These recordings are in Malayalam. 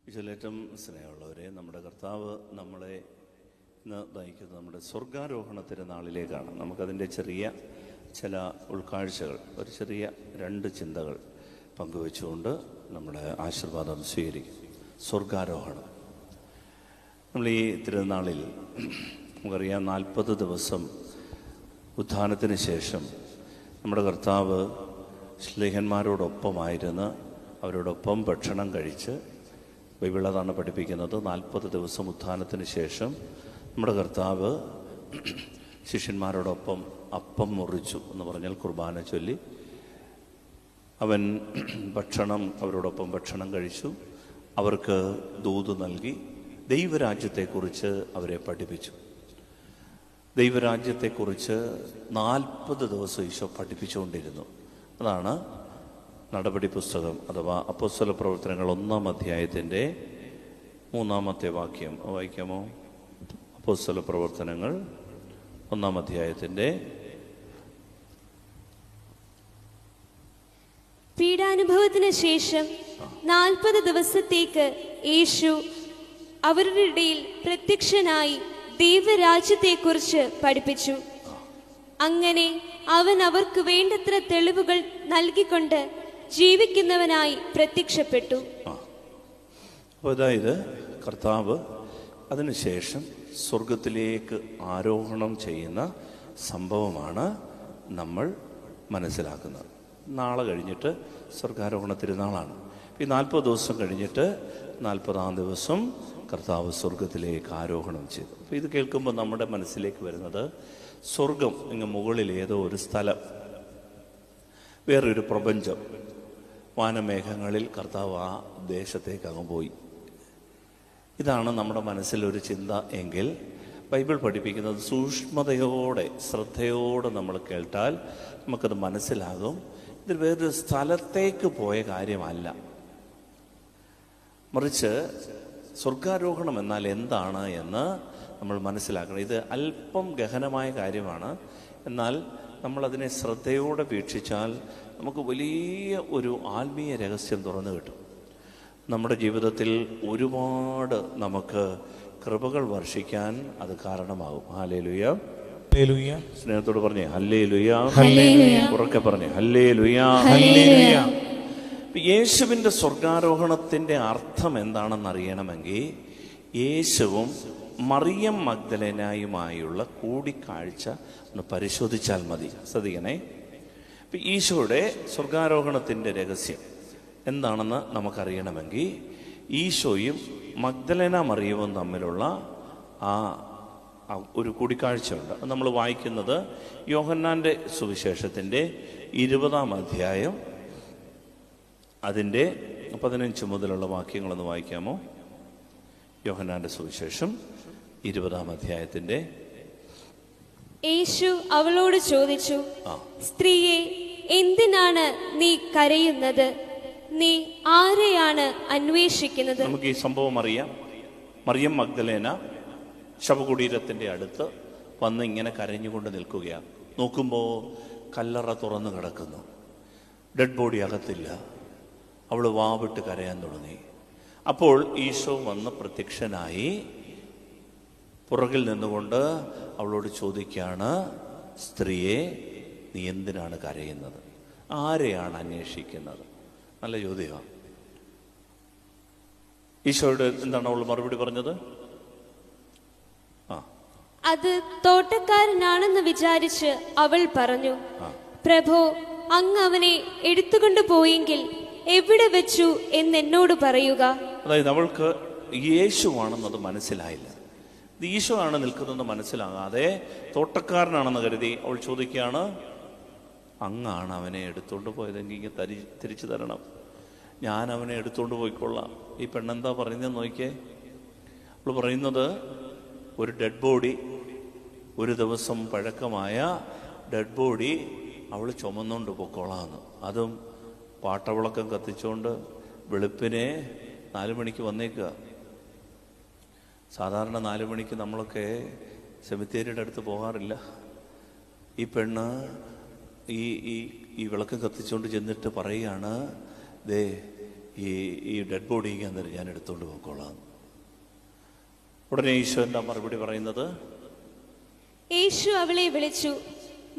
ഇതിലേറ്റവും സ്നേഹമുള്ളവരെ, നമ്മുടെ കർത്താവ് നമ്മളെ ഇന്ന് നയിക്കുന്നത് നമ്മുടെ സ്വർഗാരോഹണ തിരുനാളിലേക്കാണ്. നമുക്കതിൻ്റെ ചെറിയ ചില ഉൾക്കാഴ്ചകൾ, ഒരു ചെറിയ 2 ചിന്തകൾ പങ്കുവെച്ചുകൊണ്ട് നമ്മുടെ ആശീർവാദം സ്വീകരിക്കും. സ്വർഗാരോഹണം. നമ്മൾ ഈ തിരുനാളിൽ നമുക്കറിയാം, 40 ദിവസം ഉത്ഥാനത്തിന് ശേഷം നമ്മുടെ കർത്താവ് ശ്ലീഹന്മാരോടൊപ്പമായിരുന്ന് അവരോടൊപ്പം ഭക്ഷണം കഴിച്ച്, ബൈബിൾ അതാണ് പഠിപ്പിക്കുന്നത്, 40 ദിവസം ഉത്ഥാനത്തിന് ശേഷം നമ്മുടെ കർത്താവ് ശിഷ്യന്മാരോടൊപ്പം അപ്പം മുറിച്ചു എന്ന് പറഞ്ഞാൽ കുർബാന ചൊല്ലി അവൻ അവരോടൊപ്പം ഭക്ഷണം കഴിച്ചു. അവർക്ക് ദൂത് നൽകി ദൈവരാജ്യത്തെക്കുറിച്ച് അവരെ പഠിപ്പിച്ചു. ദൈവരാജ്യത്തെക്കുറിച്ച് 40 ദിവസം ഈശോ പഠിപ്പിച്ചുകൊണ്ടിരുന്നു. അതാണ് നടപടി പുസ്തകം അഥവാ അപ്പോസ്തല പ്രവർത്തനങ്ങൾ 1-ാം അധ്യായത്തിൻ്റെ 3-ാമത്തെ വാക്യം വായിക്കാമോ? അപ്പോസ്തല പ്രവർത്തനങ്ങൾ 1-ാം അധ്യായത്തിൻ്റെ പീഡാനുഭവത്തിന് ശേഷം 40 ദിവസത്തേക്ക് യേശു അവരുടെ ഇടയിൽ പ്രത്യക്ഷനായി ദൈവരാജ്യത്തെക്കുറിച്ച് പഠിപ്പിച്ചു. അങ്ങനെ അവൻ അവർക്ക് വേണ്ടത്ര തെളിവുകൾ നൽകിക്കൊണ്ട് ജീവിക്കുന്നവനായി പ്രത്യക്ഷപ്പെട്ടു. അതായത് കർത്താവ് അതിനുശേഷം സ്വർഗത്തിലേക്ക് ആരോഹണം ചെയ്യുന്ന സംഭവമാണ് നമ്മൾ മനസ്സിലാക്കുന്നത്. നാളെ കഴിഞ്ഞിട്ട് സ്വർഗാരോഹണ തിരുനാളാണ്. ഈ 40 ദിവസം കഴിഞ്ഞിട്ട് 40-ാം ദിവസം കർത്താവ് സ്വർഗത്തിലേക്ക് ആരോഹണം ചെയ്തു. അപ്പോൾ ഇത് കേൾക്കുമ്പോൾ നമ്മുടെ മനസ്സിലേക്ക് വരുന്നത് സ്വർഗം ഇങ്ങ് മുകളിൽ ഏതോ ഒരു സ്ഥലം, വേറൊരു പ്രപഞ്ചം, വാനമേഘങ്ങളിൽ കർത്താവ് ആ ദേശത്തേക്ക് അങ്ങ് പോയി. ഇതാണ് നമ്മുടെ മനസ്സിലൊരു ചിന്ത എങ്കിൽ ബൈബിൾ പഠിപ്പിക്കുന്നത് സൂക്ഷ്മതയോടെ ശ്രദ്ധയോടെ നമ്മൾ കേട്ടാൽ നമുക്കത് മനസ്സിലാകും. ഇത് വേറൊരു സ്ഥലത്തേക്ക് പോയ കാര്യമല്ല, മറിച്ച് സ്വർഗാരോഹണം എന്നാൽ എന്താണ് എന്ന് നമ്മൾ മനസ്സിലാക്കണം. ഇത് അല്പം ഗഹനമായ കാര്യമാണ്. എന്നാൽ നമ്മളതിനെ ശ്രദ്ധയോടെ വീക്ഷിച്ചാൽ നമുക്ക് വലിയ ഒരു ആത്മീയ രഹസ്യം തുറന്നു കിട്ടും. നമ്മുടെ ജീവിതത്തിൽ ഒരുപാട് നമുക്ക് കൃപകൾ വർഷിക്കാൻ അത് കാരണമാകും. ഹല്ലേലൂയ, ഹല്ലേലൂയ. സ്നേഹത്തോട് പറഞ്ഞേ ഹല്ലേലൂയ, ഹല്ലേലൂയ. ഉറക്കെ പറഞ്ഞേ ഹല്ലേലൂയ, ഹല്ലേലൂയ. യേശുവിൻ്റെ സ്വർഗാരോഹണത്തിൻ്റെ അർത്ഥം എന്താണെന്ന് അറിയണമെങ്കിൽ യേശുവും മറിയം മഗ്ദലേനായുമായുള്ള കൂടിക്കാഴ്ച ഒന്ന് പരിശോധിച്ചാൽ മതി. ശ്രദ്ധിക്കണേ. ഈശോയുടെ സ്വർഗാരോഹണത്തിൻ്റെ രഹസ്യം എന്താണെന്ന് നമുക്കറിയണമെങ്കിൽ ഈശോയും മഗ്ദലേന മറിയവും തമ്മിലുള്ള ആ ഒരു കൂടിക്കാഴ്ചയുണ്ട്. നമ്മൾ വായിക്കുന്നത് യോഹന്നാൻ്റെ സുവിശേഷത്തിൻ്റെ 20-ാം അധ്യായം അതിൻ്റെ 15 മുതലുള്ള വാക്യങ്ങളൊന്ന് വായിക്കാമോ? യോഹന്നാൻ്റെ സുവിശേഷം 20-ാം അധ്യായത്തിൻ്റെ. യേശു അവളോട് ചോദിച്ചു, സ്ത്രീയെ, എന്തിനാണ് നീ കരയുന്നത്? നീ ആരെയാണ് അന്വേഷിക്കുന്നത്? നമുക്ക് ഈ സംഭവം അറിയാം. മറിയം മഗ്ദലേന ശവകുടീരത്തിൻ്റെ അടുത്ത് വന്ന് ഇങ്ങനെ കരഞ്ഞുകൊണ്ട് നിൽക്കുകയാണ്. നോക്കുമ്പോൾ കല്ലറ തുറന്നു കിടക്കുന്നു, ഡെഡ് ബോഡി അകത്തില്ല. അവൾ വാവിട്ട് കരയാൻ തുടങ്ങി. അപ്പോൾ ഈശോ വന്ന് പ്രത്യക്ഷനായി പുറകിൽ നിന്നുകൊണ്ട് അവളോട് ചോദിക്കുകയാണ്, സ്ത്രീയെ, നീ എന്തിനാണ് കരയുന്നത്? ആരെയാണ് അന്വേഷിക്കുന്നത്? നല്ല ചോദ്യമാണ്. ഈശോയോട് എന്താണ് അവൾ മറുപടി പറഞ്ഞത്? അത് തോട്ടക്കാരനാണെന്ന് വിചാരിച്ച് അവൾ പറഞ്ഞു, പ്രഭോ, അങ്ങ് അവനെ എടുത്തുകൊണ്ട് പോയെങ്കിൽ എവിടെ വെച്ചു എന്നോട് പറയുക. അതായത് അവൾക്ക് യേശുവാണെന്നത് മനസ്സിലായില്ല. ഇത് ഈശോ ആണ് നിൽക്കുന്നതെന്ന് മനസ്സിലാകാതെ തോട്ടക്കാരനാണെന്ന് കരുതി അവൾ ചോദിക്കുകയാണ്, അങ്ങാണ് അവനെ എടുത്തുകൊണ്ട് പോയതെങ്കിൽ ഇങ്ങനെ തിരിച്ചു തരണം, ഞാൻ അവനെ എടുത്തുകൊണ്ട് പോയിക്കൊള്ളാം. ഈ പെണ്ണെന്താ പറയുന്നതെന്ന് നോക്കിയേ. അവൾ പറയുന്നത് ഒരു ഡെഡ് ബോഡി, 1 ദിവസം പഴക്കമായ ഡെഡ് ബോഡി അവൾ ചുമന്നുകൊണ്ട് പൊക്കോളാന്ന്. അതും പാട്ടവിളക്കം കത്തിച്ചുകൊണ്ട് വെളുപ്പിനെ 4 മണിക്ക് വന്നേക്കുക. സാധാരണ 4 മണിക്ക് നമ്മളൊക്കെ സെമിത്തേരിയുടെ അടുത്ത് പോകാറില്ല. ഈ പെണ്ണ് ഈ വിളക്ക് കത്തിച്ചുകൊണ്ട് ചെന്നിട്ട് പറയുകയാണ്, ദേ ഈ ഡെഡ് ബോഡി അന്നേരം ഞാൻ എടുത്തുകൊണ്ട് പോയിക്കോളാം. ഉടനെ ഈശോ എന്താ മറുപടി പറയുന്നത്? യേശു അവളെ വിളിച്ചു,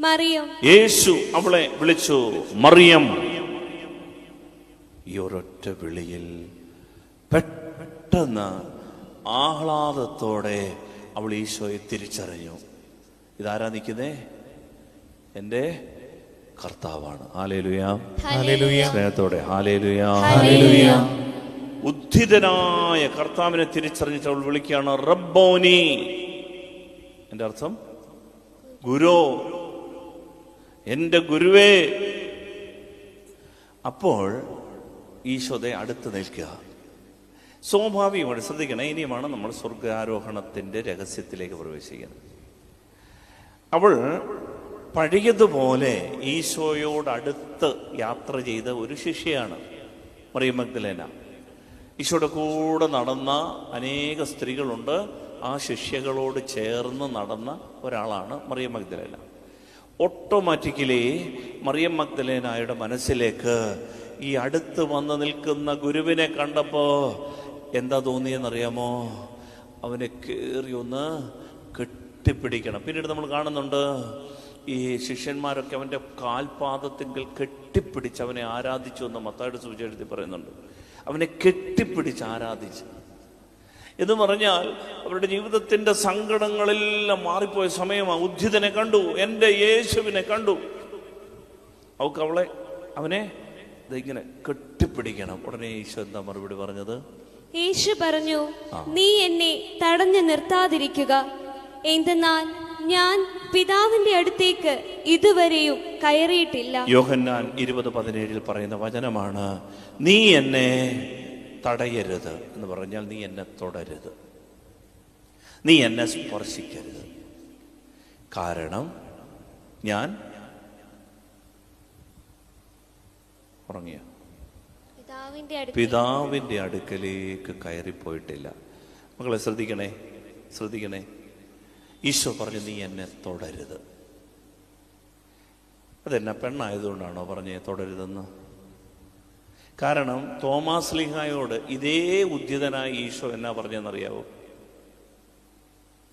മറിയം. യേശു അവളെ വിളിച്ചു, മറിയം. ഈ ഒരൊറ്റ വിളിയിൽ പെട്ടെന്ന് ആഹ്ലാദത്തോടെ അവൾ ഈശോയെ തിരിച്ചറിഞ്ഞു. ഇതാരാ നിൽക്കുന്നേ? എൻ്റെ കർത്താവാണ്. ഹല്ലേലൂയ, സ്നേഹത്തോടെ ഹല്ലേലൂയ. ഉദ്ധിതനായ കർത്താവിനെ തിരിച്ചറിഞ്ഞിട്ട് അവൾ വിളിക്കുകയാണ്, റബ്ബോനി. എൻ്റെ അർത്ഥം ഗുരു, എൻ്റെ ഗുരുവേ. അപ്പോൾ ഈശോയെ അടുത്ത് നിൽക്കുക. സ്വാഭാവികമായിട്ട് ശ്രദ്ധിക്കണം, ഇനിയുമാണ് നമ്മൾ സ്വർഗാരോഹണത്തിൻ്റെ രഹസ്യത്തിലേക്ക് പ്രവേശിക്കുന്നത്. അവൾ പഴയതുപോലെ ഈശോയോടടുത്ത് യാത്ര ചെയ്ത ഒരു ശിഷ്യയാണ് മറിയം മഗ്ദലേന. ഈശോയുടെ കൂടെ നടന്ന അനേക സ്ത്രീകളുണ്ട്. ആ ശിഷ്യകളോട് ചേർന്ന് നടന്ന ഒരാളാണ് മറിയം മഗ്ദലേന. ഓട്ടോമാറ്റിക്കലി മറിയം മഗ്ദലേനായുടെ മനസ്സിലേക്ക് ഈ അടുത്ത് വന്ന് നിൽക്കുന്ന ഗുരുവിനെ കണ്ടപ്പോൾ എന്താ തോന്നിയെന്നറിയാമോ? അവനെ കയറി ഒന്ന് കെട്ടിപ്പിടിക്കണം. പിന്നീട് നമ്മൾ കാണുന്നുണ്ട്, ഈ ശിഷ്യന്മാരൊക്കെ അവൻ്റെ കാൽപാദത്തിങ്കിൽ കെട്ടിപ്പിടിച്ച് അവനെ ആരാധിച്ചു എന്ന് മത്തായിയുടെ സുവിശേഷത്തിൽ പറയുന്നുണ്ട്. അവനെ കെട്ടിപ്പിടിച്ച് ആരാധിച്ചു എന്ന് പറഞ്ഞാൽ അവരുടെ ജീവിതത്തിൻ്റെ സങ്കടങ്ങളെല്ലാം മാറിപ്പോയ സമയമാണ്. ഉദ്ധിതനെ കണ്ടു, എൻ്റെ യേശുവിനെ കണ്ടു. അവനെ ഇങ്ങനെ കെട്ടിപ്പിടിക്കണം. ഉടനെ ഈശോ എന്താ മറുപടി പറഞ്ഞത്? യേശു പറഞ്ഞു, നീ എന്നെ തടഞ്ഞു നിർത്താതിരിക്കുക, എന്തെന്നാൽ ഞാൻ പിതാവിന്റെ അടുത്തേക്ക് ഇതുവരെയും കയറിയിട്ടില്ല. യോഹന്നാൻ 20:17 പറയുന്ന വചനമാണ്, നീ എന്നെ തടയരുത് എന്ന് പറഞ്ഞാൽ നീ എന്നെ തുടരുത്, നീ എന്നെ സ്പർശിക്കരുത്. കാരണം ഞാൻ ഉറങ്ങിയ പിതാവിൻ്റെ അടുക്കലേക്ക് കയറിപ്പോയിട്ടില്ല. മക്കളെ ശ്രദ്ധിക്കണേ. ഈശോ പറഞ്ഞു, നീ എന്നെ തുടരുത്. അതെന്നാ പെണ്ണായതുകൊണ്ടാണോ പറഞ്ഞേ തുടരുതെന്ന്? കാരണം തോമാസ് ലീഹായോട് ഇതേ ഉദ്ധിതനായ ഈശോ എന്നാ പറഞ്ഞെന്നറിയാവോ?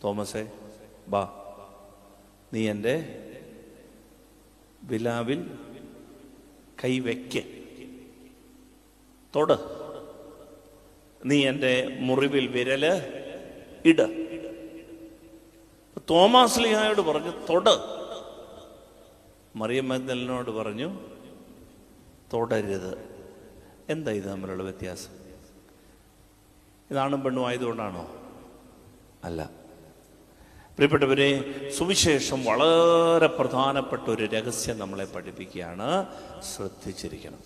തോമസേ, ബാ, നീ എൻ്റെ വിലാവിൽ കൈവയ്ക്ക്, തൊട്, നീ എൻ്റെ മുറിവിൽ വിരല് ഇട്. തോമാസ് ലീഹായോട് പറഞ്ഞു തൊട്, മറിയം മഗ്ദലേനോട് പറഞ്ഞു തൊടരുത്. എന്താ ഇത് തമ്മിലുള്ള വ്യത്യാസം? ഇതാണും പെണ്ണും ആയതുകൊണ്ടാണോ? അല്ല. പ്രിയപ്പെട്ടവരെ, സുവിശേഷം വളരെ പ്രധാനപ്പെട്ട ഒരു രഹസ്യം നമ്മളെ പഠിപ്പിക്കുകയാണ്. ശ്രദ്ധിച്ചിരിക്കണം.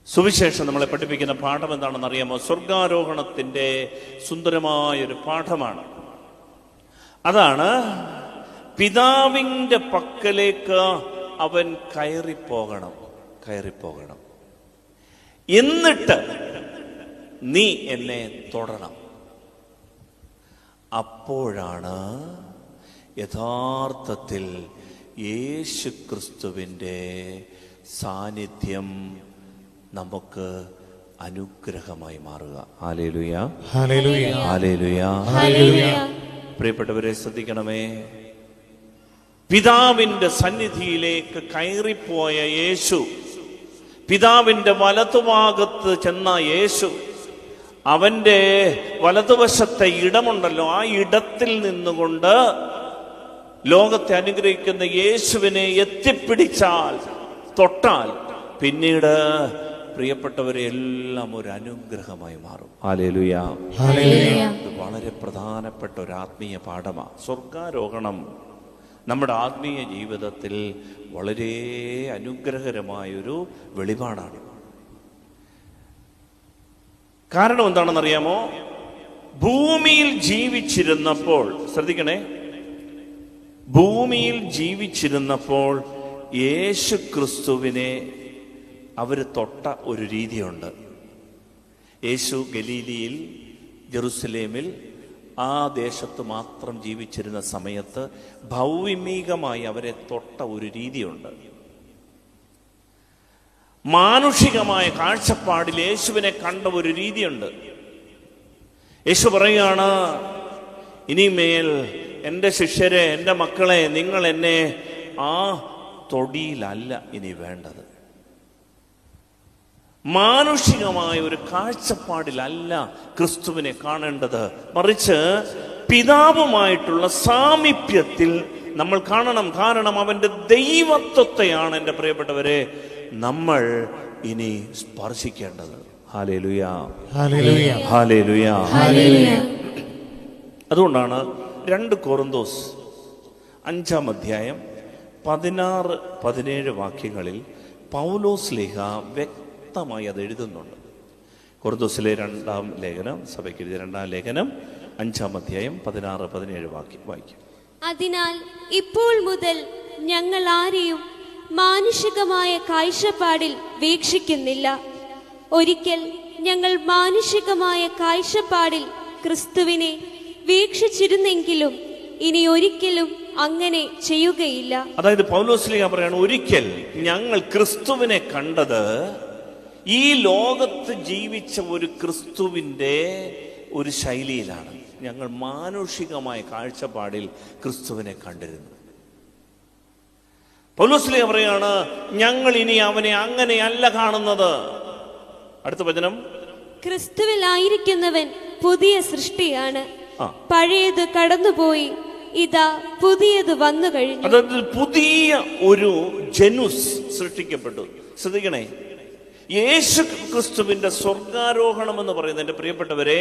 സുവിശേഷം നമ്മളെ പഠിപ്പിക്കുന്ന പാഠം എന്താണെന്ന് അറിയാമോ? സ്വർഗാരോഹണത്തിൻ്റെ സുന്ദരമായൊരു പാഠമാണ്. അതാണ്, പിതാവിൻ്റെ പക്കലേക്ക് അവൻ കയറിപ്പോകണം. എന്നിട്ട് നീ എന്നെ തൊടണം. അപ്പോഴാണ് യഥാർത്ഥത്തിൽ യേശു ക്രിസ്തുവിൻ്റെ സാന്നിധ്യം നമുക്ക് അനുഗ്രഹമായി മാറുക. ഹല്ലേലൂയ, ഹല്ലേലൂയ, ഹല്ലേലൂയ, ഹല്ലേലൂയ. പ്രിയപ്പെട്ടവരെ ശ്രദ്ധിക്കണമേ, പിതാവിൻ്റെ സന്നിധിയിലേക്ക് കയറിപ്പോയ യേശു, പിതാവിൻ്റെ വലതുഭാഗത്ത് ചെന്ന യേശു, അവൻ്റെ വലതുവശത്തെ ഇടമുണ്ടല്ലോ, ആ ഇടത്തിൽ നിന്നുകൊണ്ട് ലോകത്തെ അനുഗ്രഹിക്കുന്ന യേശുവിനെ എത്തിപ്പിടിച്ചാൽ, തൊട്ടാൽ, പിന്നീട് പ്രിയപ്പെട്ടവരെ എല്ലാം ഒരു അനുഗ്രഹമായി മാറും. Hallelujah, hallelujah. ഇത് വളരെ പ്രധാനപ്പെട്ട ഒരു ആത്മീയ പാഠമാണ്. സ്വർഗാരോഹണം നമ്മുടെ ആത്മീയ ജീവിതത്തിൽ വളരെ അനുഗ്രഹകരമായൊരു വെളിപാടാണ്. കാരണം എന്താണെന്നറിയാമോ? ഭൂമിയിൽ ജീവിച്ചിരുന്നപ്പോൾ, ശ്രദ്ധിക്കണേ, ഭൂമിയിൽ ജീവിച്ചിരുന്നപ്പോൾ യേശു ക്രിസ്തുവിനെ അവർ തൊട്ട ഒരു രീതിയുണ്ട്. യേശു ഗലീലിയിൽ, ജെറുസലേമിൽ, ആ ദേശത്ത് മാത്രം ജീവിച്ചിരുന്ന സമയത്ത് ഭൗമികമായി അവരെ തൊട്ട ഒരു രീതിയുണ്ട്. മാനുഷികമായ കാഴ്ചപ്പാടിൽ യേശുവിനെ കണ്ട ഒരു രീതിയുണ്ട്. യേശു പറയുകയാണ്, ഇനിമേൽ എൻ്റെ ശിഷ്യരെ, എൻ്റെ മക്കളെ, നിങ്ങൾ എന്നെ ആ തൊടിയിലല്ല ഇനി വേണ്ടത്. മാനുഷികമായ ഒരു കാഴ്ചപ്പാടിലല്ല ക്രിസ്തുവിനെ കാണേണ്ടത്, മറിച്ച് പിതാവുമായിട്ടുള്ള സാമീപ്യത്തിൽ നമ്മൾ കാണണം. കാരണം അവന്റെ ദൈവത്വത്തെയാണ് എൻ്റെ പ്രിയപ്പെട്ടവരെ നമ്മൾ ഇനി സ്പർശിക്കേണ്ടത്. ഹല്ലേലൂയ, ഹല്ലേലൂയ, ഹല്ലേലൂയ, ഹല്ലേലൂയ. അതുകൊണ്ടാണ് 2 കൊറിന്തോസ് 5-ാം അധ്യായം 16-17 വാക്യങ്ങളിൽ പൗലോസ് ശ്ലീഹ വ്യക്തമായി അത് എഴുതുന്നുണ്ട്. കൊറിന്തോസിലെ 2-ാം ലേഖനം, സഭയ്ക്ക് എഴുതിയ 2-ാം ലേഖനം 5-ാം അധ്യായം 16-17 വാക്യം. അതിനാൽ ഇപ്പോൾ മുതൽ ഞങ്ങൾ ആരെയും മാനുഷികമായ കാഴ്ചപ്പാടിൽ വീക്ഷിക്കുന്നില്ല. ഒരിക്കൽ ഞങ്ങൾ മാനുഷികമായ കാഴ്ചപ്പാടിൽ ക്രിസ്തുവിനെ വീക്ഷിച്ചിരുന്നെങ്കിലും ഇനി ഒരിക്കലും അങ്ങനെ ചെയ്യുകയില്ല. അതായത് പൗലോസ് ശ്ലീഹ പറയാണ്, ഒരിക്കൽ ഞങ്ങൾ ക്രിസ്തുവിനെ കണ്ടത് ഈ ലോകത്ത് ജീവിച്ച ഒരു ക്രിസ്തുവിൻ്റെ ഒരു ശൈലിയിലാണ്. ഞങ്ങൾ മാനുഷികമായ കാഴ്ചപ്പാടിൽ ക്രിസ്തുവിനെ കണ്ടിരുന്നു. പൗലോസ് ശ്ലീഹ പറയാണ്, ഞങ്ങൾ ഇനി അവനെ അങ്ങനെയല്ല കാണുന്നത്. അടുത്ത വചനം, ക്രിസ്തുവിലായിരിക്കുന്നവൻ പുതിയ സൃഷ്ടിയാണ്, ആ. പഴയത് കടന്നുപോയി, ഇതാ പുതിയത് വന്നു കഴിഞ്ഞു. അതായത് പുതിയ ഒരു ജനുസ് സൃഷ്ടിക്കപ്പെട്ടു. ശ്രദ്ധിക്കണേ, യേശു ക്രിസ്തുവിന്റെ സ്വർഗാരോഹണം എന്ന് പറയുന്നത്, എൻ്റെ പ്രിയപ്പെട്ടവരെ,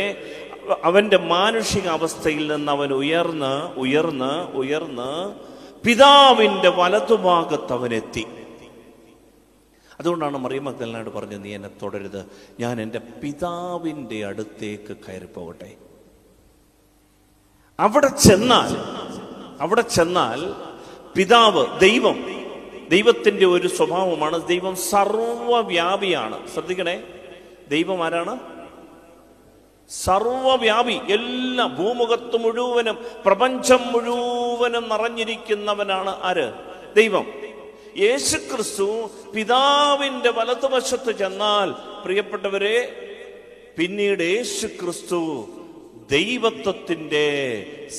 അവന്റെ മാനുഷിക അവസ്ഥയിൽ നിന്ന് അവൻ ഉയർന്ന് ഉയർന്ന് ഉയർന്ന് പിതാവിന്റെ വലതുഭാഗത്ത് അവനെത്തി. അതുകൊണ്ടാണ് മറിയം മഗ്ദലേനയോട് പറഞ്ഞത്, നീ എന്നെ തുടരുത്, ഞാൻ എൻ്റെ പിതാവിൻ്റെ അടുത്തേക്ക് കയറിപ്പോകട്ടെ. അവിടെ ചെന്നാൽ പിതാവ്, ദൈവത്തിന്റെ ഒരു സ്വഭാവമാണ്, ദൈവം സർവവ്യാപിയാണ്. ശ്രദ്ധിക്കണേ, ദൈവം ആരാണ്? സർവവ്യാപി. എല്ലാ ഭൂമുഖത്ത് മുഴുവനും പ്രപഞ്ചം മുഴുവനും നിറഞ്ഞിരിക്കുന്നവനാണ് ആര്? ദൈവം. യേശുക്രിസ്തു പിതാവിന്റെ വലതുവശത്ത് ചെന്നാൽ, പ്രിയപ്പെട്ടവരെ, പിന്നീട് യേശുക്രിസ്തു ദൈവത്വത്തിന്റെ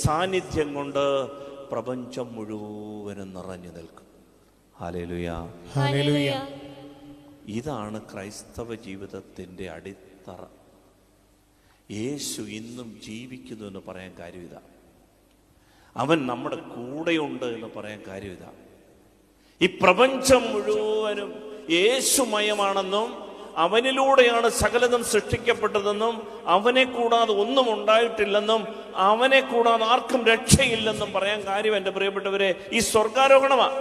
സാന്നിധ്യം കൊണ്ട് പ്രപഞ്ചം മുഴുവനും നിറഞ്ഞു നിൽക്കും. Hallelujah, hallelujah. ഇതാണ് ക്രൈസ്തവ ജീവിതത്തിന്റെ അടിത്തറ. യേശു ഇന്നും ജീവിക്കുന്നു എന്ന് പറയാൻ കാര്യം ഇതാ. അവൻ നമ്മുടെ കൂടെയുണ്ട് എന്ന് പറയാൻ കാര്യം ഇതാ. ഈ പ്രപഞ്ചം മുഴുവനും യേശുമയമാണെന്നും അവനിലൂടെയാണ് സകലതും സൃഷ്ടിക്കപ്പെട്ടതെന്നും അവനെ കൂടാതെ ഒന്നും ഉണ്ടായിട്ടില്ലെന്നും അവനെ കൂടാതെ ആർക്കും രക്ഷയില്ലെന്നും പറയാൻ കാര്യം, എൻ്റെ പ്രിയപ്പെട്ടവരെ, ഈ സ്വർഗാരോഹണമാണ്.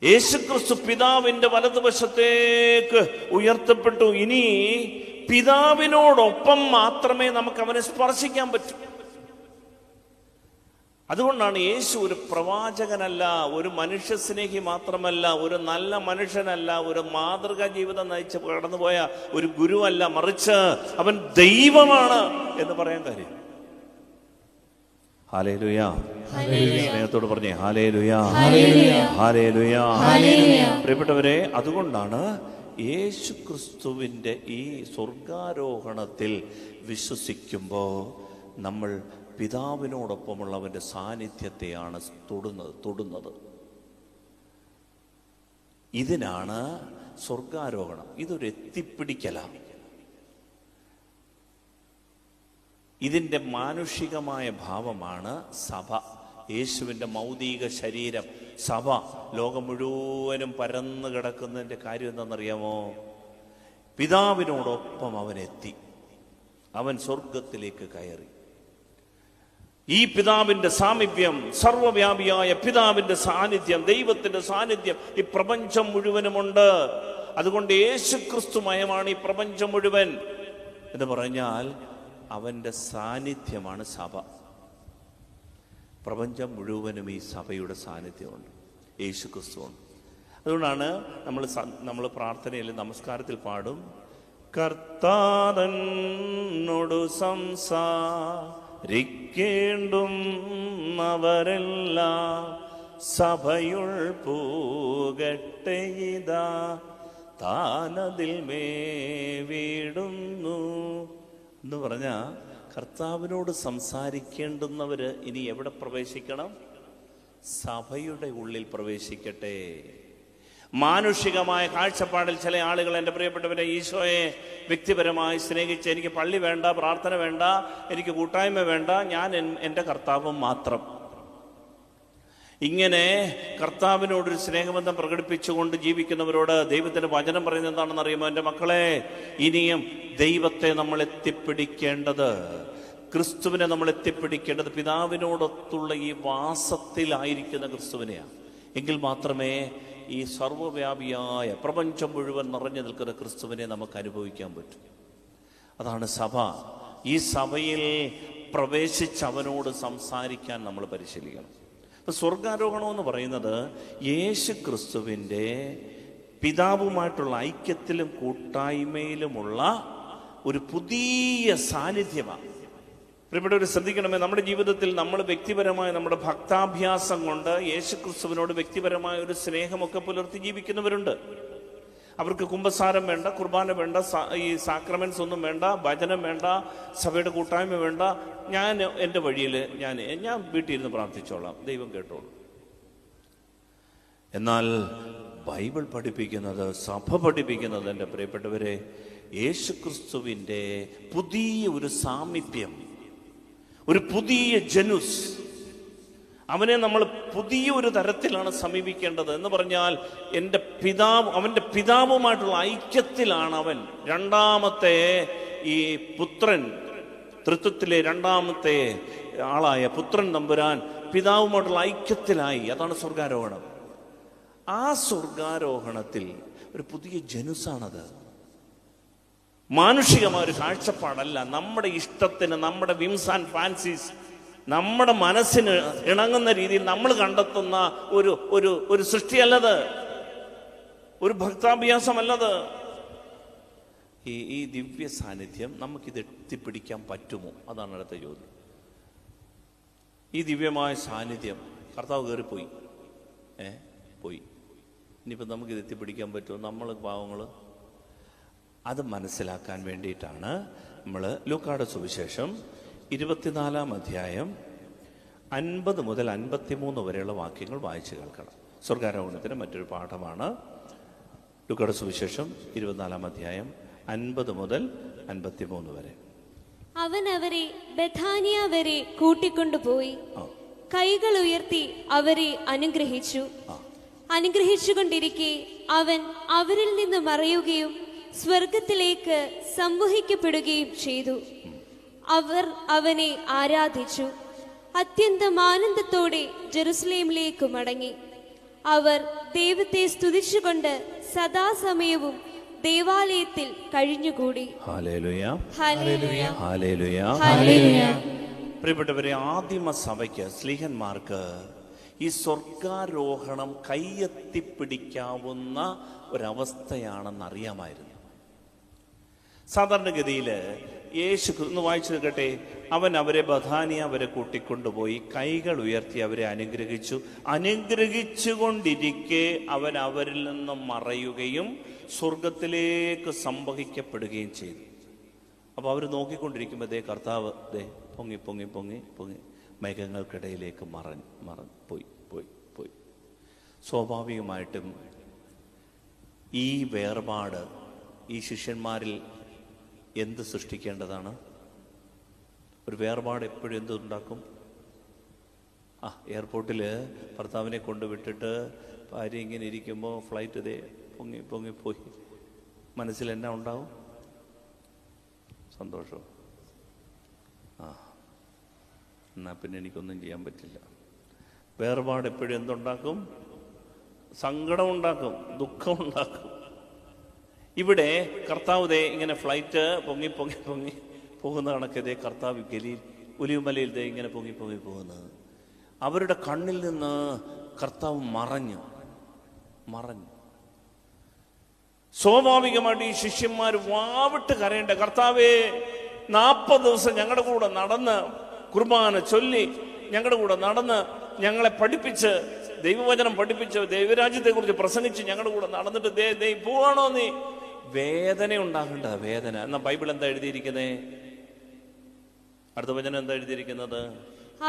യേശുക്രിസ്തു പിതാവിന്റെ വലതുവശത്തേക്ക് ഉയർത്തപ്പെട്ടു. ഇനി പിതാവിനോടൊപ്പം മാത്രമേ നമുക്ക് അവനെ സ്പർശിക്കാൻ പറ്റൂ. അതുകൊണ്ടാണ് യേശു ഒരു പ്രവാചകനല്ല, ഒരു മനുഷ്യസ്നേഹി മാത്രമല്ല, ഒരു നല്ല മനുഷ്യനല്ല, ഒരു മാതൃകാ ജീവിതം നയിച്ച് കടന്നുപോയ ഒരു ഗുരുവല്ല, മറിച്ച് അവൻ ദൈവമാണ് എന്ന് പറയാൻ കാര്യം. ഹല്ലേലൂയ, സ്നേഹത്തോട് പറഞ്ഞേ ഹല്ലേലൂയ, ഹല്ലേലൂയ. പ്രിയപ്പെട്ടവരെ, അതുകൊണ്ടാണ് യേശു ക്രിസ്തുവിന്റെ ഈ സ്വർഗാരോഹണത്തിൽ വിശ്വസിക്കുമ്പോൾ നമ്മൾ പിതാവിനോടൊപ്പമുള്ളവന്റെ സാന്നിധ്യത്തെയാണ് തൊടുന്നത്. ഇതിനാണ് സ്വർഗാരോഹണം. ഇതൊരു എത്തിപ്പിടിക്കലാണ്. ഇതിൻ്റെ മാനുഷികമായ ഭാവമാണ് സഭ. യേശുവിൻ്റെ മൗതിക ശരീരം സഭ ലോകം മുഴുവനും പരന്നു കിടക്കുന്നതിൻ്റെ കാര്യം എന്താണെന്നറിയാമോ? പിതാവിനോടൊപ്പം അവനെത്തി, അവൻ സ്വർഗത്തിലേക്ക് കയറി. ഈ പിതാവിന്റെ സാമീപ്യം, സർവവ്യാപിയായ പിതാവിന്റെ സാന്നിധ്യം, ദൈവത്തിന്റെ സാന്നിധ്യം ഈ പ്രപഞ്ചം മുഴുവനുമുണ്ട്. അതുകൊണ്ട് യേശുക്രിസ്തുമയമാണ് ഈ പ്രപഞ്ചം മുഴുവൻ എന്ന് പറഞ്ഞാൽ അവന്റെ സാന്നിധ്യമാണ് സഭ. പ്രപഞ്ചം മുഴുവനും ഈ സഭയുടെ സാന്നിധ്യമുണ്ട്, യേശുക്രിസ്തുവുണ്ട്. അതുകൊണ്ടാണ് നമ്മൾ പ്രാർത്ഥനയിൽ, നമസ്കാരത്തിൽ പാടും, കർത്താതന്നോടു സംസാരിക്കേണ്ടും അവരെല്ലാം സഭയുൾ പൂകട്ടെ ഇതാ താനതിൽ മേവിടുന്നു എന്ന് പറഞ്ഞ കർത്താവിനോട് സംസാരിക്കേണ്ടുന്നവര് ഇനി എവിടെ പ്രവേശിക്കണം? സഭയുടെ ഉള്ളിൽ പ്രവേശിക്കട്ടെ. മാനുഷികമായ കാഴ്ചപ്പാടിൽ ചില ആളുകൾ, എൻ്റെ പ്രിയപ്പെട്ടവരെ, ഈശോയെ വ്യക്തിപരമായി സ്നേഹിച്ച് എനിക്ക് പള്ളി വേണ്ട, പ്രാർത്ഥന വേണ്ട, എനിക്ക് കൂട്ടായ്മ വേണ്ട, ഞാൻ എൻ്റെ കർത്താവും മാത്രം, ഇങ്ങനെ കർത്താവിനോടൊരു സ്നേഹബന്ധം പ്രകടിപ്പിച്ചുകൊണ്ട് ജീവിക്കുന്നവരോട് ദൈവത്തിന്റെ വചനം പറയുന്നത് എന്താണെന്ന് അറിയുമോ? എൻ്റെ മക്കളെ, ഇനിയും ദൈവത്തെ നമ്മൾ എത്തിപ്പിടിക്കേണ്ടത്, ക്രിസ്തുവിനെ നമ്മൾ എത്തിപ്പിടിക്കേണ്ടത് പിതാവിനോടൊത്തുള്ള ഈ വാസത്തിലായിരിക്കുന്ന ക്രിസ്തുവിനെയാണ്. എങ്കിൽ മാത്രമേ ഈ സർവ്വവ്യാപിയായ പ്രപഞ്ചം മുഴുവൻ നിറഞ്ഞു നിൽക്കുന്ന ക്രിസ്തുവിനെ നമുക്ക് അനുഭവിക്കാൻ പറ്റും. അതാണ് സഭ. ഈ സഭയിൽ പ്രവേശിച്ച് അവനോട് സംസാരിക്കാൻ നമ്മൾ പരിശീലിക്കണം. ഇപ്പം സ്വർഗാരോഹണം എന്ന് പറയുന്നത് യേശു ക്രിസ്തുവിൻ്റെ പിതാവുമായിട്ടുള്ള ഐക്യത്തിലും കൂട്ടായ്മയിലുമുള്ള ഒരു പുതിയ സാന്നിധ്യമാണ്. പ്രിയപ്പെട്ടവർ ശ്രദ്ധിക്കണമേ, നമ്മുടെ ജീവിതത്തിൽ നമ്മൾ വ്യക്തിപരമായ നമ്മുടെ ഭക്താഭ്യാസം കൊണ്ട് യേശു ക്രിസ്തുവിനോട് വ്യക്തിപരമായ ഒരു സ്നേഹമൊക്കെ പുലർത്തി ജീവിക്കുന്നവരുണ്ട്. അവർക്ക് കുമ്പസാരം വേണ്ട, കുർബാന വേണ്ട, ഈ സാക്രമെന്റ്സ് ഒന്നും വേണ്ട, ഭജനം വേണ്ട, സഭയുടെ കൂട്ടായ്മ വേണ്ട, ഞാൻ എൻ്റെ വഴിയിൽ ഞാൻ വീട്ടിൽ ഇരുന്ന് പ്രാർത്ഥിച്ചോളാം, ദൈവം കേട്ടോളൂ. എന്നാൽ ബൈബിൾ പഠിപ്പിക്കുന്നത്, സഭ പഠിപ്പിക്കുന്നത്, എൻ്റെ പ്രിയപ്പെട്ടവരെ, യേശുക്രിസ്തുവിൻ്റെ പുതിയ ഒരു സാമീപ്യം, ഒരു പുതിയ ജനുസ്, അവനെ നമ്മൾ പുതിയ ഒരു തരത്തിലാണ് സമീപിക്കേണ്ടത്. എന്ന് പറഞ്ഞാൽ എൻ്റെ പിതാവ്, അവൻ്റെ പിതാവുമായിട്ടുള്ള ഐക്യത്തിലാണ് അവൻ. രണ്ടാമത്തെ ഈ പുത്രൻ, തൃത്വത്തിലെ രണ്ടാമത്തെ ആളായ പുത്രൻ തമ്പുരാൻ പിതാവുമായിട്ടുള്ള ഐക്യത്തിലായി. അതാണ് സ്വർഗാരോഹണം. ആ സ്വർഗാരോഹണത്തിൽ ഒരു പുതിയ ജനുസാണത്. മാനുഷികമായ ഒരു കാഴ്ചപ്പാടല്ല, നമ്മുടെ ഇഷ്ടത്തിന്, നമ്മുടെ വിംസ് ആൻഡ് ഫാൻസീസ്, നമ്മുടെ മനസ്സിന് ഇണങ്ങുന്ന രീതിയിൽ നമ്മൾ കണ്ടെത്തുന്ന ഒരു സൃഷ്ടിയല്ലത്, ഒരു ഭക്താഭ്യാസമല്ലത്. ഈ ദിവ്യ സാന്നിധ്യം നമുക്കിത് എത്തിപ്പിടിക്കാൻ പറ്റുമോ? അതാണ് അടുത്ത ചോദ്യം. ഈ ദിവ്യമായ സാന്നിധ്യം കർത്താവ് കയറിപ്പോയി, പോയി. ഇനിയിപ്പോൾ നമുക്കിത് എത്തിപ്പിടിക്കാൻ പറ്റുമോ? നമ്മൾ പാവങ്ങൾ. അത് മനസ്സിലാക്കാൻ വേണ്ടിയിട്ടാണ് നമ്മൾ ലൂക്കായുടെ സുവിശേഷം 24-ാം അധ്യായം 50 മുതൽ 53 വരെയുള്ള വാക്യങ്ങൾ വായിച്ചു കേൾക്കണം. സ്വർഗാരോഹണത്തിന് മറ്റൊരു പാഠമാണ് ലൂക്കായുടെ സുവിശേഷം 24-ാം അധ്യായം 50 മുതൽ 53 വരെ. അവൻ അവരെ ബഥാനിയ വരെ കൂട്ടിക്കൊണ്ടുപോയി കൈകൾ ഉയർത്തി അവരെ അനുഗ്രഹിച്ചു. അനുഗ്രഹിച്ചുകൊണ്ടിരിക്കെ അവൻ അവരിൽ നിന്ന് മറയുകയും സ്വർഗത്തിലേക്ക് സംവഹിക്കപ്പെടുകയും ചെയ്തു. അവർ അവനെ ആരാധിച്ചു. അത്യന്തം ആനന്ദത്തോടെ ജെറുസലേമിലേക്ക് മടങ്ങി. അവർ ദൈവത്തെ സ്തുതിച്ചുകൊണ്ട് സദാസമയവും ദേവാലയത്തിൽ കഴിഞ്ഞുകൂടി. ഹല്ലേലൂയ, ഹല്ലേലൂയ, ഹല്ലേലൂയ, ഹല്ലേലൂയ. പ്രിയപ്പെട്ടവരെ, ആദിമ സഭയ്ക്ക്, സ്ലീഹന്മാർക്ക് ഈ സ്വർഗാരോഹണം കൈയെത്തിപ്പിടിക്കാവുന്ന ഒരവസ്ഥയാണെന്ന് അറിയാമായിരുന്നു. സാധാരണഗതിയിൽ യേശു ഒന്ന് വായിച്ചു നിൽക്കട്ടെ. അവൻ അവരെ ബഥാനിയ വരെ കൂട്ടിക്കൊണ്ടുപോയി കൈകൾ ഉയർത്തി അവരെ അനുഗ്രഹിച്ചു. അനുഗ്രഹിച്ചുകൊണ്ടിരിക്കെ അവൻ അവരിൽ നിന്നും മറയുകയും സ്വർഗത്തിലേക്ക് സംവഹിക്കപ്പെടുകയും ചെയ്തു. അപ്പോൾ അവർ നോക്കിക്കൊണ്ടിരിക്കുമ്പോൾ കർത്താവ് പൊങ്ങി പൊങ്ങി പൊങ്ങി പൊങ്ങി മേഘങ്ങൾക്കിടയിലേക്ക് മറഞ്ഞു പോയി. സ്വാഭാവികമായിട്ടും ഈ വേർപാട് ഈ ശിഷ്യന്മാരിൽ എന്ത് സൃഷ്ടിക്കേണ്ടതാണ്? ഒരു വേർപാട് എപ്പോഴും എന്തുണ്ടാക്കും? എയർപോർട്ടിൽ ഭർത്താവിനെ കൊണ്ടുവിട്ടിട്ട് ഭാര്യ ഇങ്ങനെ ഇരിക്കുമ്പോൾ ഫ്ലൈറ്റ് പൊങ്ങി പൊങ്ങി പോയി, മനസ്സിൽ എന്നാ ഉണ്ടാവും? സന്തോഷം. എന്നാ പിന്നെ എനിക്കൊന്നും ചെയ്യാൻ പറ്റില്ല. വേർപാട് എപ്പോഴും എന്തുണ്ടാക്കും? സങ്കടം ഉണ്ടാക്കും, ദുഃഖം ഉണ്ടാക്കും. ഇവിടെ കർത്താവ് ഇങ്ങനെ ഫ്ലൈറ്റ് പൊങ്ങി പൊങ്ങി പൊങ്ങി പോകുന്ന കണക്ക് കർത്താവ് ഒലിവുമലയിൽ ഇങ്ങനെ പൊങ്ങി പൊങ്ങി പോകുന്നത്. അവരുടെ കണ്ണിൽ നിന്ന് കർത്താവ് മറഞ്ഞു. സ്വാഭാവികമായിട്ട് ഈ ശിഷ്യന്മാർ വാവിട്ട് കരയേണ്ട, കർത്താവേ 40 ദിവസം ഞങ്ങളുടെ കൂടെ നടന്ന് കുർബാന ചൊല്ലി ഞങ്ങളുടെ കൂടെ നടന്ന് ഞങ്ങളെ പഠിപ്പിച്ച് ദൈവവചനം പഠിപ്പിച്ച് ദൈവരാജ്യത്തെക്കുറിച്ച് പ്രസംഗിച്ച് ഞങ്ങളുടെ കൂടെ നടന്നിട്ട് ദേ പോവാണോ നീ? വേദന ഉണ്ടാകേണ്ട വേദന. എന്നാ ബൈബിൾ എന്താ എഴുതിയിരിക്കുന്നേ? അടുത്ത വചനം എന്താ എഴുതിയിരിക്കുന്നത്?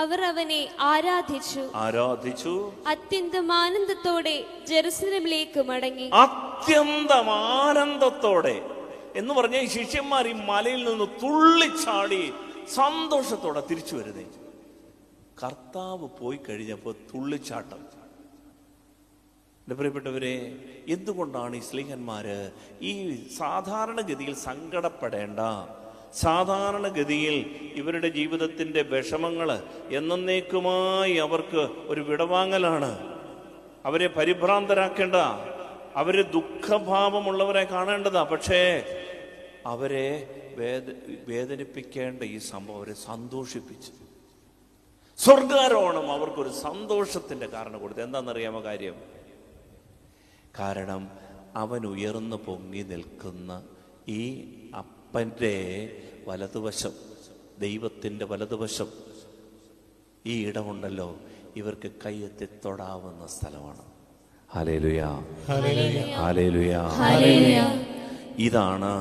അവർ അവനെ ആരാധിച്ചു അത്യന്തം ആനന്ദത്തോടെ ജെറുസലേമിലേക്ക് മടങ്ങി. അത്യന്തം ആനന്ദത്തോടെ എന്ന് പറഞ്ഞ ഈ ശിഷ്യന്മാർ ഈ മലയിൽ നിന്ന് തുള്ളിച്ചാടി സന്തോഷത്തോടെ തിരിച്ചു വരുന്നേ. കർത്താവ് പോയി കഴിഞ്ഞപ്പോൾ തുള്ളിച്ചാട്ടം. എൻ്റെ പ്രിയപ്പെട്ടവരെ, എന്തുകൊണ്ടാണ് ഈ സ്ലീഹന്മാര് ഈ സാധാരണഗതിയിൽ സങ്കടപ്പെടേണ്ട, സാധാരണഗതിയിൽ ഇവരുടെ ജീവിതത്തിന്റെ വിഷമങ്ങൾ എന്നേക്കുമായി അവർക്ക് ഒരു വിടവാങ്ങലാണ്, അവരെ പരിഭ്രാന്തരാക്കേണ്ട, അവരെ ദുഃഖഭാവമുള്ളവരെ കാണേണ്ടതാ, പക്ഷേ അവരെ വേദനിപ്പിക്കേണ്ട ഈ സംഭവം അവരെ സന്തോഷിപ്പിച്ചു. സ്വർഗാരോഹണം അവർക്കൊരു സന്തോഷത്തിന്റെ കാരണം കൊടുത്തു. എന്താണെന്നറിയാമോ കാര്യം? കാരണം അവൻ ഉയർന്നു പൊങ്ങി നിൽക്കുന്ന ഈ അപ്പൻ്റെ വലതുവശം, ദൈവത്തിൻ്റെ വലതുവശം, ഈ ഇടമുണ്ടല്ലോ, ഇവർക്ക് കൈയെത്തി തൊടാവുന്ന സ്ഥലമാണ്. ഹല്ലേലൂയാ, ഹല്ലേലൂയാ, ഹല്ലേലൂയ. ഇതാണ്